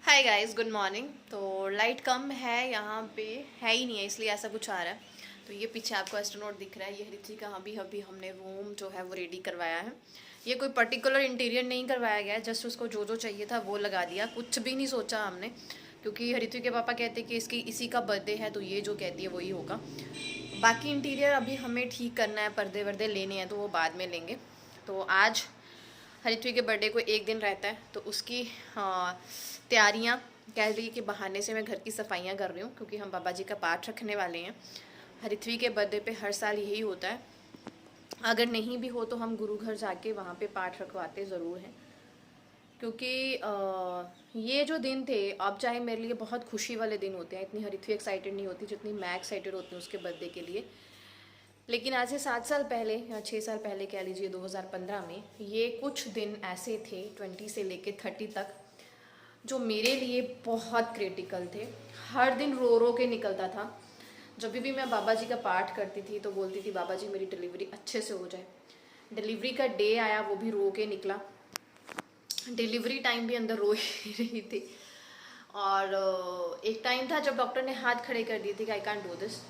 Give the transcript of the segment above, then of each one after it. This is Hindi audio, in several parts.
Hi guys, good morning. तो लाइट कम है, यहाँ पे है ही नहीं है, इसलिए ऐसा कुछ आ रहा है। तो ये पीछे आपको एस्ट्रोनॉट दिख रहा है, ये ऋषि का अभी हमने रूम जो है वो रेडी करवाया है। ये कोई पर्टिकुलर इंटीरियर नहीं करवाया गया है, जस्ट उसको जो जो चाहिए था वो लगा दिया, कुछ भी नहीं सोचा हमने। क्योंकि ऋतु के पापा कहते हैं कि इसी का बर्थडे है, तो ये जो कहती है वही होगा। बाकी इंटीरियर अभी हमें ठीक करना है, पर्दे वर्दे लेने हैं तो वो बाद में लेंगे। तो आज हरित्वी के बर्थडे को एक दिन रहता है, तो उसकी तैयारियां कह रही कि बहाने से मैं घर की सफाइयां कर रही हूँ, क्योंकि हम बाबा जी का पाठ रखने वाले हैं। हरित्वी के बर्थडे पे हर साल यही होता है, अगर नहीं भी हो तो हम गुरु घर जाके वहाँ पे पाठ रखवाते ज़रूर हैं। क्योंकि ये जो दिन थे, अब चाहे मेरे लिए बहुत खुशी वाले दिन होते हैं, इतनी हरित्वी एक्साइटेड नहीं होती जितनी मैं एक्साइटेड होती हूँ उसके बर्थडे के लिए। लेकिन आज से 7 साल पहले या 6 साल पहले कह लीजिए, 2015 में ये कुछ दिन ऐसे थे 20 से लेके 30 तक, जो मेरे लिए बहुत क्रिटिकल थे। हर दिन रो रो के निकलता था। जब भी मैं बाबा जी का पाठ करती थी तो बोलती थी बाबा जी मेरी डिलीवरी अच्छे से हो जाए। डिलीवरी का डे आया, वो भी रो के निकला। डिलीवरी टाइम भी अंदर रो ही रही थी। और एक टाइम था जब डॉक्टर ने हाथ खड़े कर दिए थे कि आई कांट डू दिस।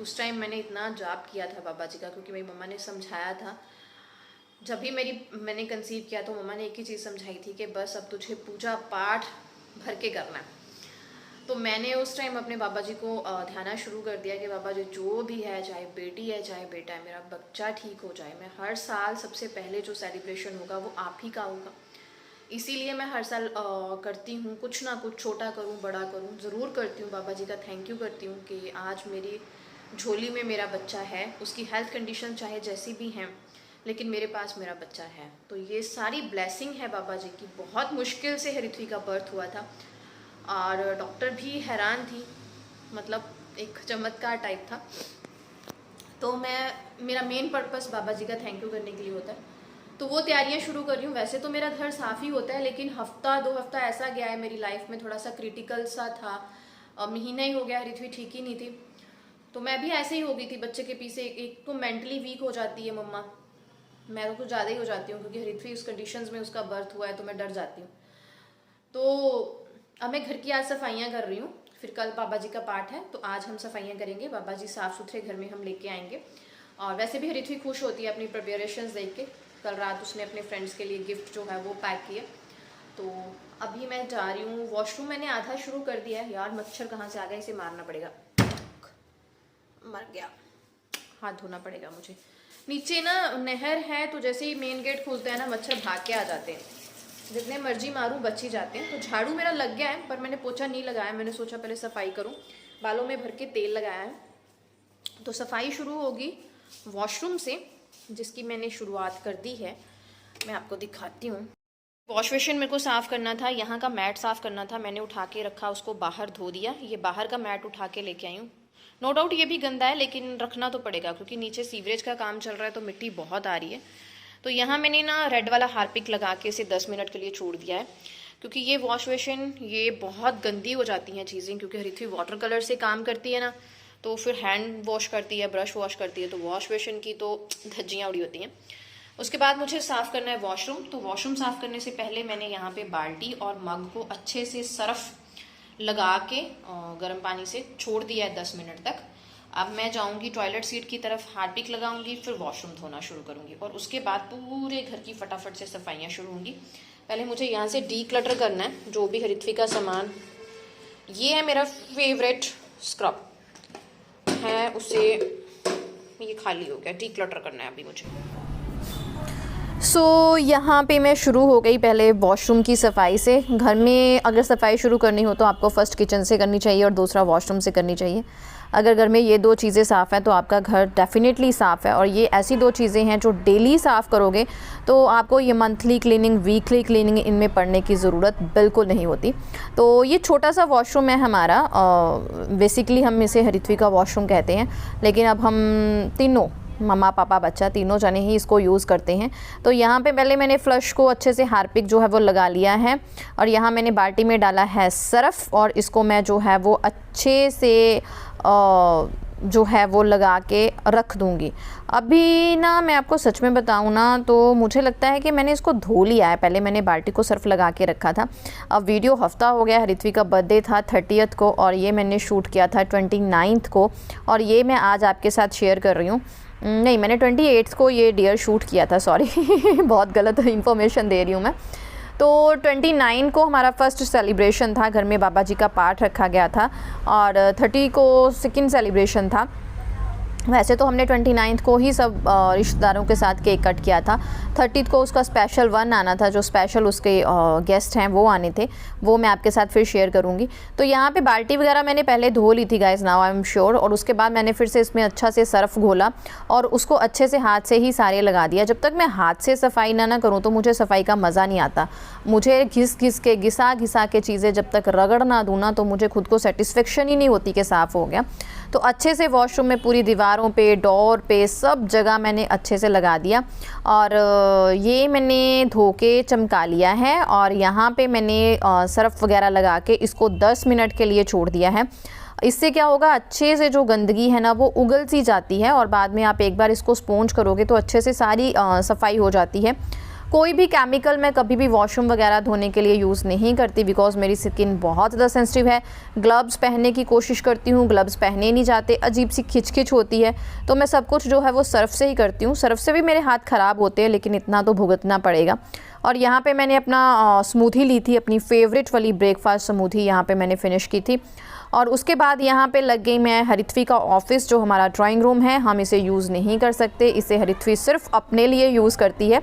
उस टाइम मैंने इतना जाप किया था बाबा जी का, क्योंकि मेरी मम्मा ने समझाया था। जब भी मैंने कंसीव किया तो मम्मा ने एक ही चीज़ समझाई थी कि बस अब तुझे पूजा पाठ भर के करना है। तो मैंने उस टाइम अपने बाबा जी को ध्याना शुरू कर दिया कि बाबा जी जो भी है, चाहे बेटी है चाहे बेटा है, मेरा बच्चा ठीक हो जाए। मैं हर साल सबसे पहले जो सेलिब्रेशन होगा वो आप ही का होगा, इसीलिए मैं हर साल करती हूँ। कुछ ना कुछ छोटा करूँ बड़ा करूँ ज़रूर करती हूँ। बाबा जी का थैंक यू करती हूँ कि आज मेरी झोली में मेरा बच्चा है। उसकी हेल्थ कंडीशन चाहे जैसी भी हैं, लेकिन मेरे पास मेरा बच्चा है। तो ये सारी ब्लेसिंग है बाबा जी की। बहुत मुश्किल से हरित्वी का बर्थ हुआ था और डॉक्टर भी हैरान थी, मतलब एक चमत्कार टाइप था। तो मेरा मेन पर्पस बाबा जी का थैंक यू करने के लिए होता है। तो वो तैयारियां शुरू कर रही हूँ। वैसे तो मेरा घर साफ़ ही होता है, लेकिन हफ्ता 2 हफ्ता ऐसा गया है मेरी लाइफ में, थोड़ा सा क्रिटिकल सा था। महीना ही हो गया, हरित्वी ठीक ही नहीं थी। तो मैं भी ऐसे ही हो गई थी बच्चे के पीछे। एक तो मेंटली वीक हो जाती है मम्मा, मैं तो कुछ ज़्यादा ही हो जाती हूँ, क्योंकि हरित्वी उस कंडीशंस में उसका बर्थ हुआ है तो मैं डर जाती हूँ। तो अब मैं घर की आज सफाइयाँ कर रही हूँ, फिर कल बाबा जी का पाठ है तो आज हम सफाइयाँ करेंगे। बाबा जी साफ़ सुथरे घर में हम लेके आएंगे। और वैसे भी हरित्वी खुश होती है अपनी प्रिपरेशंस देख के। कल रात उसने अपने फ्रेंड्स के लिए गिफ्ट जो है वो पैक किया। तो अभी मैं जा रही हूँ वॉशरूम। मैंने आधा शुरू कर दिया है। यार मच्छर कहाँ से आ गया, इसे मारना पड़ेगा। मर गया, हाथ धोना पड़ेगा मुझे। नीचे ना नहर है, तो जैसे ही मेन गेट खुलता है ना, मच्छर भाग के आ जाते हैं। जितने मर्जी मारूं बच ही जाते हैं। तो झाड़ू मेरा लग गया है, पर मैंने पोछा नहीं लगाया। मैंने सोचा पहले सफाई करूं। बालों में भर के तेल लगाया है। तो सफाई शुरू होगी वॉशरूम से, जिसकी मैंने शुरुआत कर दी है। मैं आपको दिखाती हूँ। वॉश बेसिन मेरे को साफ़ करना था, यहाँ का मैट साफ़ करना था। मैंने उठा के रखा, उसको बाहर धो दिया। ये बाहर का मैट उठा के लेके आई हूँ। नो डाउट ये भी गंदा है, लेकिन रखना तो पड़ेगा क्योंकि नीचे सीवरेज का काम चल रहा है, तो मिट्टी बहुत आ रही है। तो यहाँ मैंने ना रेड वाला हार्पिक लगा के इसे 10 मिनट के लिए छोड़ दिया है, क्योंकि ये वॉश बेसिन ये बहुत गंदी हो जाती हैं चीज़ें। क्योंकि हरित्वी वाटर कलर से काम करती है ना, तो फिर हैंड वॉश करती है, ब्रश वॉश करती है, तो वॉश बेसिन की तो धज्जियाँ उड़ी होती हैं। उसके बाद मुझे साफ़ करना है वॉशरूम। तो वॉशरूम साफ़ करने से पहले मैंने यहाँ पे बाल्टी और मग को अच्छे से सर्फ लगा के गर्म पानी से छोड़ दिया है 10 मिनट तक। अब मैं जाऊंगी टॉयलेट सीट की तरफ, हार्पिक लगाऊंगी, फिर वॉशरूम धोना शुरू करूंगी और उसके बाद पूरे घर की फटाफट से सफाइयाँ शुरू होंगी। पहले मुझे यहाँ से डी क्लटर करना है जो भी हरित्वी का सामान। ये है मेरा फेवरेट स्क्रब है, उसे ये खाली हो गया, डी क्लटर करना है अभी मुझे। यहाँ पे मैं शुरू हो गई पहले वॉशरूम की सफाई से। घर में अगर सफाई शुरू करनी हो तो आपको फ़र्स्ट किचन से करनी चाहिए और दूसरा वॉशरूम से करनी चाहिए। अगर घर में ये 2 चीज़ें साफ़ हैं तो आपका घर डेफिनेटली साफ़ है। और ये ऐसी 2 चीज़ें हैं जो डेली साफ़ करोगे तो आपको ये मंथली क्लीनिंग, वीकली क्लीनिंग इनमें पड़ने की ज़रूरत बिल्कुल नहीं होती। तो ये छोटा सा वॉशरूम है हमारा। बेसिकली हम इसे हरित्वी का वॉशरूम कहते हैं, लेकिन अब हम तीनों, मम्मा पापा बच्चा, तीनों जने ही इसको यूज़ करते हैं। तो यहाँ पे पहले मैंने फ्लश को अच्छे से हार्पिक जो है वो लगा लिया है और यहाँ मैंने बाल्टी में डाला है सर्फ़ और इसको मैं जो है वो अच्छे से जो है वो लगा के रख दूँगी। अभी ना मैं आपको सच में बताऊँ ना तो मुझे लगता है कि मैंने इसको धो लिया है। पहले मैंने बाल्टी को सर्फ लगा के रखा था। अब वीडियो हफ़्ता हो गया, ऋत्विक का बर्थडे था 30th को और ये मैंने शूट किया था 29th को और ये मैं आज आपके साथ शेयर कर रही हूँ। नहीं, मैंने 28th को ये डियर शूट किया था, सॉरी बहुत गलत इन्फॉर्मेशन दे रही हूँ मैं। तो 29 को हमारा फर्स्ट सेलिब्रेशन था, घर में बाबा जी का पाठ रखा गया था और 30 को सेकंड सेलिब्रेशन था। वैसे तो हमने 29 को ही सब रिश्तेदारों के साथ केक कट किया था। 30 को उसका स्पेशल वन आना था, जो स्पेशल उसके गेस्ट हैं वो आने थे, वो मैं आपके साथ फिर शेयर करूंगी। तो यहाँ पे बाल्टी वगैरह मैंने पहले धो ली थी guys, now I am sure. और उसके बाद मैंने फिर से इसमें अच्छा से सर्फ घोला और उसको अच्छे से हाथ से ही सारे लगा दिया। जब तक मैं हाथ से सफाई ना करूँ तो मुझे सफाई का मज़ा नहीं आता। मुझे घिसा घिसा के चीज़ें जब तक रगड़ ना दूँ ना तो मुझे खुद को सेटिस्फेक्शन ही नहीं होती कि साफ़ हो गया। तो अच्छे से वॉशरूम में पूरी दीवारों पे, डोर पे, सब जगह मैंने अच्छे से लगा दिया और ये मैंने धो के चमका लिया है और यहाँ पे मैंने सर्फ वगैरह लगा के इसको 10 मिनट के लिए छोड़ दिया है। इससे क्या होगा, अच्छे से जो गंदगी है ना वो उगल सी जाती है और बाद में आप एक बार इसको स्पॉन्ज करोगे तो अच्छे से सारी सफाई हो जाती है। कोई भी केमिकल मैं कभी भी वॉशरूम वगैरह धोने के लिए यूज़ नहीं करती बिकॉज़ मेरी स्किन बहुत ज़्यादा सेंसिटिव है। ग्लव्स पहनने की कोशिश करती हूँ, ग्लव्स पहने नहीं जाते, अजीब सी खिंच होती है। तो मैं सब कुछ जो है वो सर्फ़ से ही करती हूँ। सर्फ़ से भी मेरे हाथ ख़राब होते हैं लेकिन इतना तो भुगतना पड़ेगा। और यहाँ पे मैंने अपना स्मूथी ली थी, अपनी फेवरेट वाली ब्रेकफास्ट स्मूथी यहाँ पे मैंने फ़िनिश की थी। और उसके बाद यहाँ पे लग गई मैं हरित्वी का ऑफ़िस, जो हमारा ड्राइंग रूम है। हम इसे यूज़ नहीं कर सकते, इसे हरित्वी सिर्फ अपने लिए यूज़ करती है।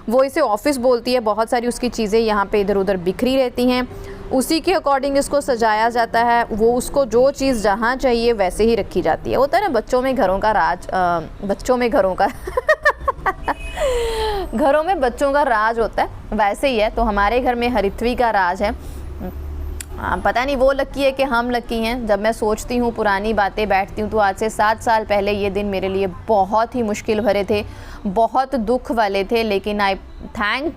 वो इसे ऑफ़िस बोलती है। बहुत सारी उसकी चीज़ें यहाँ पे इधर उधर बिखरी रहती हैं, उसी के अकॉर्डिंग इसको सजाया जाता है। वो उसको जो चीज़ जहाँ चाहिए वैसे ही रखी जाती है। होता है ना बच्चों में घरों का राज, बच्चों में घरों का घरों में बच्चों का राज होता है, वैसे ही है। तो हमारे घर में हरित्वी का राज है। पता नहीं वो लकी है कि हम लकी हैं। जब मैं सोचती हूँ पुरानी बातें, बैठती हूँ तो आज से 7 साल पहले ये दिन मेरे लिए बहुत ही मुश्किल भरे थे, बहुत दुख वाले थे। लेकिन आई थैंक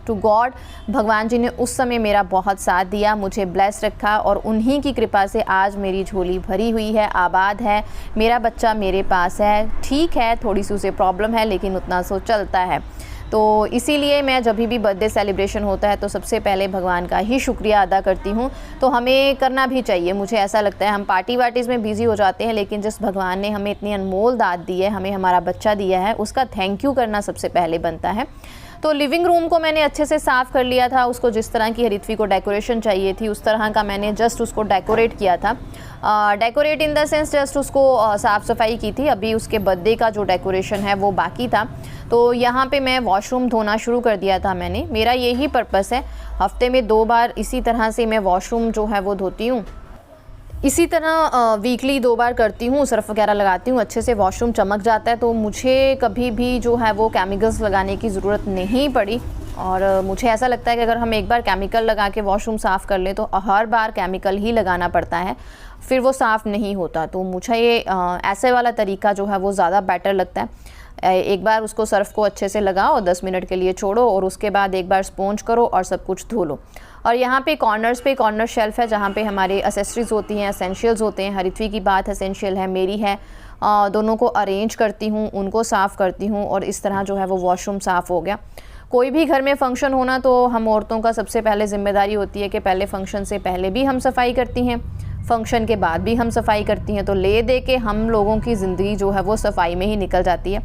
टू गॉड, भगवान जी ने उस समय मेरा बहुत साथ दिया, मुझे ब्लेस रखा और उन्हीं की कृपा से आज मेरी झोली भरी हुई है, आबाद है। मेरा बच्चा मेरे पास है, ठीक है थोड़ी सी उसे प्रॉब्लम है लेकिन उतना सो चलता है। तो इसीलिए मैं जब भी बर्थडे सेलिब्रेशन होता है तो सबसे पहले भगवान का ही शुक्रिया अदा करती हूँ। तो हमें करना भी चाहिए, मुझे ऐसा लगता है। हम पार्टी वार्टीज़ में बिज़ी हो जाते हैं लेकिन जिस भगवान ने हमें इतनी अनमोल दात दी है, हमें हमारा बच्चा दिया है, उसका थैंक यू करना सबसे पहले बनता है। तो लिविंग रूम को मैंने अच्छे से साफ़ कर लिया था। उसको जिस तरह की हरित्वी को डेकोरेशन चाहिए थी उस तरह का मैंने जस्ट उसको डेकोरेट किया था। Decorate in the sense just उसको साफ़ सफाई की थी। अभी उसके बर्थडे का जो डेकोरेशन है वो बाकी था। तो यहाँ पे मैं वॉशरूम धोना शुरू कर दिया था मैंने। मेरा यही पर्पस है, हफ्ते में 2 बार इसी तरह से मैं वॉशरूम जो है वो धोती हूँ। इसी तरह वीकली 2 बार करती हूँ, सर्फ वगैरह लगाती हूँ, अच्छे से वॉशरूम चमक जाता है। तो मुझे कभी भी जो है वो केमिकल्स लगाने की ज़रूरत नहीं पड़ी। और मुझे ऐसा लगता है कि अगर हम एक बार केमिकल लगा के वॉशरूम साफ़ कर लें तो हर बार केमिकल ही लगाना पड़ता है, फिर वो साफ़ नहीं होता। तो मुझे ये ऐसे वाला तरीका जो है वो ज़्यादा बेटर लगता है। एक बार उसको सर्फ को अच्छे से लगाओ, 10 मिनट के लिए छोड़ो और उसके बाद एक बार स्पॉन्ज करो और सब कुछ धो लो। और यहाँ पे कॉर्नर्स पे कॉर्नर शेल्फ़ है जहाँ पे हमारे एसेसरीज़ होती हैं, एसेंशियल्स होते हैं। हरित्वी की बात एसेंशियल है, मेरी है। दोनों को अरेंज करती हूँ, उनको साफ़ करती हूँ और इस तरह जो है वो वॉशरूम साफ़ हो गया। कोई भी घर में फ़ंक्शन होना तो हम औरतों का सबसे पहले ज़िम्मेदारी होती है कि पहले फ़ंक्शन से पहले भी हम सफाई करती हैं, फ़ंक्शन के बाद भी हम सफाई करती हैं। तो ले दे के हम लोगों की ज़िंदगी जो है वो सफाई में ही निकल जाती है।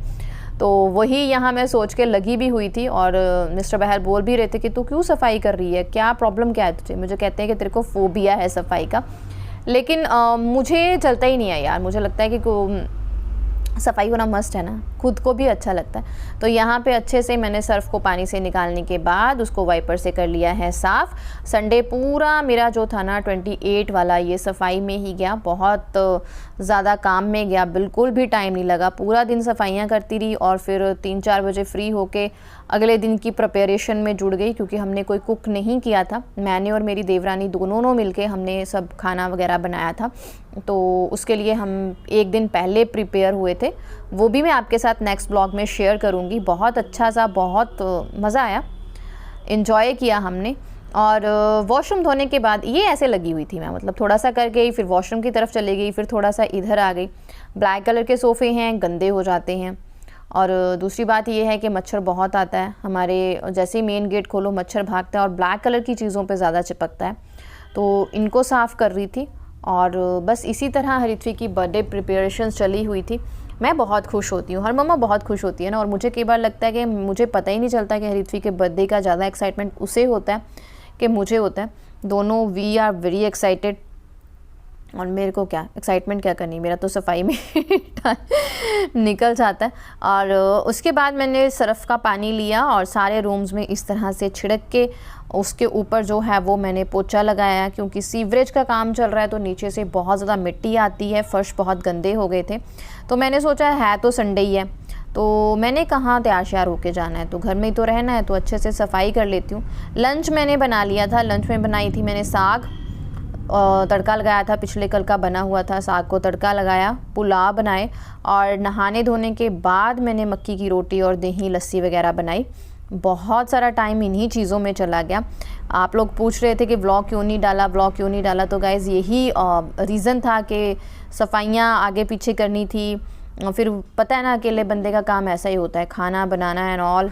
तो वही यहाँ मैं सोच के लगी भी हुई थी और मिस्टर बहर बोल भी रहे थे कि तू क्यों सफाई कर रही है, क्या प्रॉब्लम क्या है तुझे। मुझे कहते हैं कि तेरे को फ़ोबिया है सफाई का, लेकिन मुझे चलता ही नहीं है यार। मुझे लगता है कि सफाई होना मस्ट है ना, खुद को भी अच्छा लगता है। तो यहाँ पे अच्छे से मैंने सर्फ को पानी से निकालने के बाद उसको वाइपर से कर लिया है साफ़। संडे पूरा मेरा जो था ना 28 वाला, ये सफाई में ही गया, बहुत ज़्यादा काम में गया, बिल्कुल भी टाइम नहीं लगा। पूरा दिन सफाइयाँ करती रही और फिर 3-4 बजे फ्री होके अगले दिन की प्रिपरेशन में जुड़ गई, क्योंकि हमने कोई कुक नहीं किया था। मैंने और मेरी देवरानी दोनों मिलके हमने सब खाना वगैरह बनाया था। तो उसके लिए हम एक दिन पहले प्रिपेयर हुए थे, वो भी मैं आपके साथ नेक्स्ट ब्लॉग में शेयर करूँगी। बहुत अच्छा सा, बहुत मज़ा आया, इन्जॉय किया हमने। और वॉशरूम धोने के बाद ये ऐसे लगी हुई थी मैं, मतलब थोड़ा सा कर गई, फिर वॉशरूम की तरफ चली गई, फिर थोड़ा सा इधर आ गई। ब्लैक कलर के सोफ़े हैं, गंदे हो जाते हैं। और दूसरी बात ये है कि मच्छर बहुत आता है हमारे, जैसे ही मेन गेट खोलो मच्छर भागता है और ब्लैक कलर की चीज़ों पे ज़्यादा चिपकता है। तो इनको साफ़ कर रही थी और बस इसी तरह हरित्री की बर्थडे प्रिपरेशंस चली हुई थी। मैं बहुत खुश होती हूँ, हर मम्मा बहुत खुश होती है ना, और मुझे कई बार लगता है कि मुझे पता ही नहीं चलता कि हरित्री के बर्थडे का ज़्यादा एक्साइटमेंट उसे होता है कि मुझे होता है। दोनों वी आर वेरी एक्साइटेड। और मेरे को क्या एक्साइटमेंट क्या करनी, मेरा तो सफाई में निकल जाता है। और उसके बाद मैंने सरफ़ का पानी लिया और सारे रूम्स में इस तरह से छिड़क के उसके ऊपर जो है वो मैंने पोछा लगाया, क्योंकि सीवरेज का काम चल रहा है तो नीचे से बहुत ज़्यादा मिट्टी आती है, फ़र्श बहुत गंदे हो गए थे। तो मैंने सोचा है तो संडे ही है, तो मैंने कहाँ तैयार श्यार होके जाना है, तो घर में ही तो रहना है, तो अच्छे से सफाई कर लेती हूँ। लंच मैंने बना लिया था। लंच में बनाई थी मैंने साग, तड़का लगाया था, पिछले कल का बना हुआ था, साग को तड़का लगाया, पुलाव बनाए, और नहाने धोने के बाद मैंने मक्की की रोटी और दही लस्सी वगैरह बनाई। बहुत सारा टाइम इन्हीं चीज़ों में चला गया। आप लोग पूछ रहे थे कि व्लॉग क्यों नहीं डाला, व्लॉग क्यों नहीं डाला, तो गाइज़ यही रीज़न था कि सफाइयाँ आगे पीछे करनी थी। फिर पता है ना, अकेले बंदे का काम ऐसा ही होता है, खाना बनाना एंड ऑल।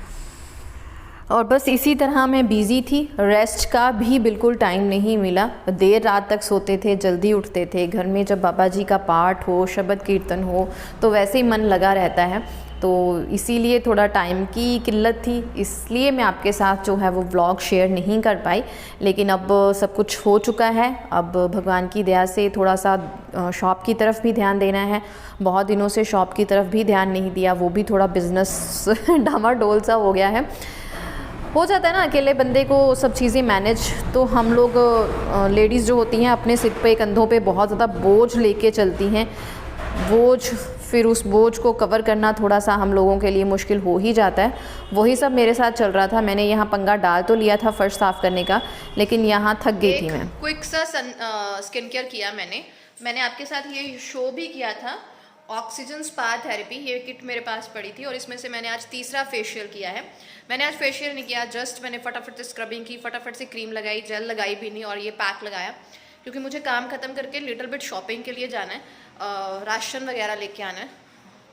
और बस इसी तरह मैं बिज़ी थी। रेस्ट का भी बिल्कुल टाइम नहीं मिला। देर रात तक सोते थे, जल्दी उठते थे। घर में जब बाबा जी का पाठ हो, शबद कीर्तन हो, तो वैसे ही मन लगा रहता है। तो इसीलिए थोड़ा टाइम की किल्लत थी, इसलिए मैं आपके साथ जो है वो व्लॉग शेयर नहीं कर पाई। लेकिन अब सब कुछ हो चुका है। अब भगवान की दया से थोड़ा सा शॉप की तरफ भी ध्यान देना है। बहुत दिनों से शॉप की तरफ भी ध्यान नहीं दिया, वो भी थोड़ा बिज़नेस डामाडोल सा हो गया है। हो जाता है ना अकेले बंदे को सब चीज़ें मैनेज। तो हम लोग लेडीज़ जो होती हैं अपने सिर पे, कंधों पे बहुत ज़्यादा बोझ लेके चलती हैं। बोझ, फिर उस बोझ को कवर करना थोड़ा सा हम लोगों के लिए मुश्किल हो ही जाता है। वही सब मेरे साथ चल रहा था। मैंने यहाँ पंगा डाल तो लिया था फर्श साफ़ करने का, लेकिन यहाँ थक गई थी मैं। क्विक सा स्किन केयर किया मैंने आपके साथ ये शो भी किया था, ऑक्सीजन स्पा थेरेपी। ये किट मेरे पास पड़ी थी और इसमें से मैंने आज तीसरा फेशियल किया है। मैंने आज फेशियल नहीं किया, जस्ट मैंने फटाफट से स्क्रबिंग की, फटाफट से क्रीम लगाई, जेल लगाई भी नहीं, और ये पैक लगाया, क्योंकि मुझे काम ख़त्म करके लिटिल बिट शॉपिंग के लिए जाना है, राशन वगैरह लेके आना है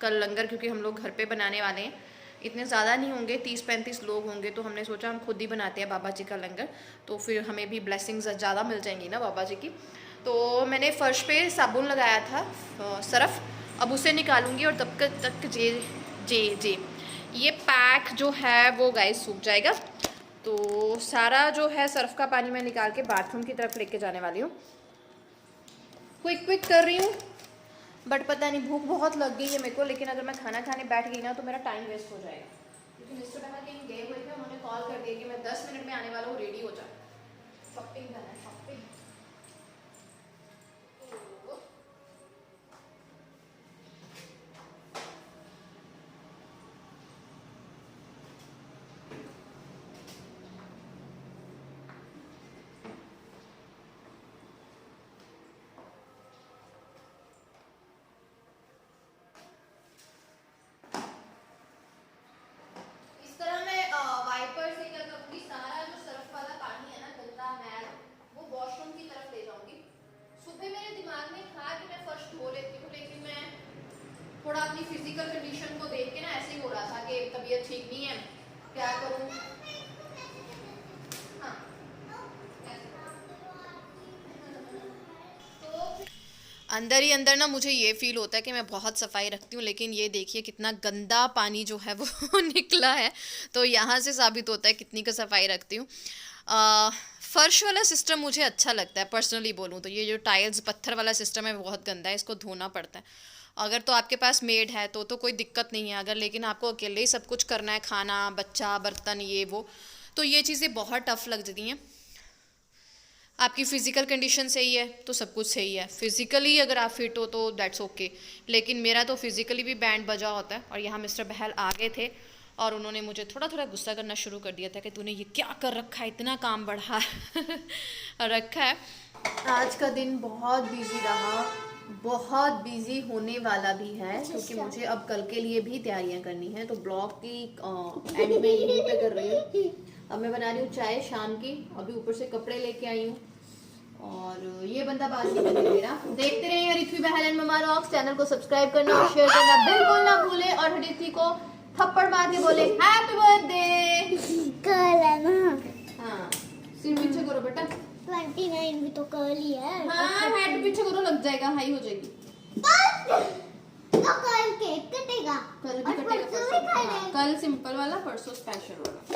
कल लंगर, क्योंकि हम लोग घर पे बनाने वाले हैं। इतने ज़्यादा नहीं होंगे, 30-35 लोग होंगे, तो हमने सोचा हम खुद ही बनाते हैं बाबा जी का लंगर, तो फिर हमें भी ब्लेसिंग्स ज़्यादा मिल जाएंगी ना बाबा जी की। तो मैंने फ़र्श पे साबुन लगाया था, सरफ़, अब उसे निकालूंगी और तब तक जे ये पैक जो है वो गाइस सूख जाएगा। तो सारा जो है सर्फ का पानी मैं निकाल के बाथरूम की तरफ लेके जाने वाली हूँ। क्विक कर रही हूँ, बट पता नहीं भूख बहुत लग गई है मेरे को, लेकिन अगर मैं खाना खाने बैठ गई ना तो मेरा टाइम वेस्ट हो जाएगा, क्योंकि मिस्टर बहना कहीं गए हुए थे, उन्होंने कॉल कर दिया कि मैं 10 मिनट में आने वाला हूँ, रेडी हो जा, शॉपिंग करना है, शॉपिंग। थोड़ा अपनी फिजिकल कंडीशन को देख के ना ऐसे ही हो रहा था कि तबीयत ठीक नहीं है, क्या करूं। हाँ। तो अंदर ही अंदर ना मुझे ये फील होता है कि मैं बहुत सफाई रखती हूँ, लेकिन ये देखिए कितना गंदा पानी जो है वो निकला है। तो यहाँ से साबित होता है कितनी का सफाई रखती हूँ। फ़र्श वाला सिस्टम मुझे अच्छा लगता है, पर्सनली बोलूँ तो। ये जो टाइल्स पत्थर वाला सिस्टम है वो बहुत गंदा है, इसको धोना पड़ता है। अगर तो आपके पास मेड है तो कोई दिक्कत नहीं है, अगर लेकिन आपको अकेले ही सब कुछ करना है, खाना, बच्चा, बर्तन, ये वो, तो ये चीज़ें बहुत टफ लग जाती हैं। आपकी फ़िज़िकल कंडीशन सही है तो सब कुछ सही है, फ़िज़िकली अगर आप फिट हो तो दैट्स ओके। लेकिन मेरा तो फ़िज़िकली भी बैंड बजा होता है। और यहाँ मिस्टर बहल आ गए थे और उन्होंने मुझे थोड़ा थोड़ा गुस्सा करना शुरू कर दिया था कि तूने ये क्या कर रखा है, इतना काम बढ़ा रखा है। आज का दिन बहुत बिजी रहा, बहुत बिजी होने वाला भी है, क्योंकि मुझे अब कल के लिए भी तैयारियां करनी है। तो ब्लॉग की एंड में यहीं पे कर रही हूँ। अब मैं बना रही हूँ चाय शाम की, अभी ऊपर से कपड़े लेके आई हूँ। और ये बंदा बात नहीं करने दे रहा। देखते रहिए रिथ्वी बहल एंड ममा रॉक्स। चैनल को सब्सक्राइब करना और शेयर करना बिल्कुल ना भूले, और रिथ्वी को थप्पड़ मार के बोले हैप्पी बर्थडे। कल है ना। हाँ सिर पीछे करो बेटा। 29 भी तो कल ही है। हाँ हेड पीछे करो, लग जाएगा, हाई हो जाएगी। तो कल केक कटेगा। कल भी और कटेगा, परसों भी परसों। कटेगा। कल सिंपल वाला, परसों स्पेशल वाला।